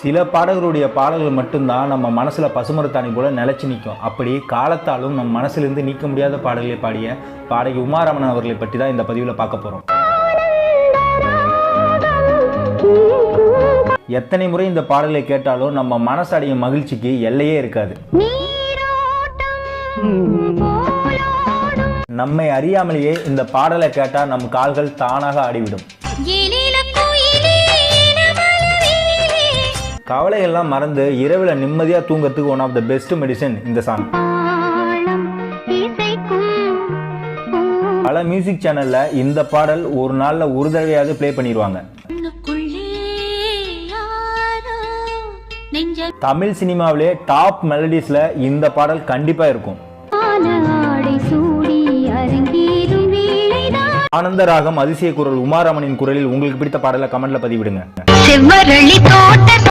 சில பாடகருடைய பாடல்கள் மட்டும்தான் நம்ம மனசில் பசுமரத்தாணி போல நிலைச்சி நிற்கும். அப்படி காலத்தாலும் நம் மனசிலிருந்து நீக்க முடியாத பாடல்களை பாடிய பாடகி உமாரமணன் அவர்களை பற்றி தான் இந்த பதிவில் பார்க்க போகிறோம். எத்தனை முறை இந்த பாடலை கேட்டாலும் நம்ம மனசு அடையும் மகிழ்ச்சிக்கு எல்லையே இருக்காது. நம்மை அறியாமலேயே இந்த பாடலை கேட்டால் நம் கால்கள் தானாக ஆடிவிடும். கவலைகள்லாம் மறந்து இரவில் நிம்மதியாக தூங்கிறதுக்கு one of the best medicine இந்த சாங். பல மியூசிக் சேனல்ல இந்த பாடல் ஒரு நாளில் ஒரு தடவையாவது ப்ளே பண்ணிடுவாங்க. தமிழ் சினிமாவிலே டாப் மெலடிஸ்ல இந்த பாடல் கண்டிப்பா இருக்கும். ஆனந்த ராகம் அதிசய குரல் உமாரமணின் குரலில் உங்களுக்கு பிடித்த பாடலை கமெண்ட்ல பதிவிடுங்க.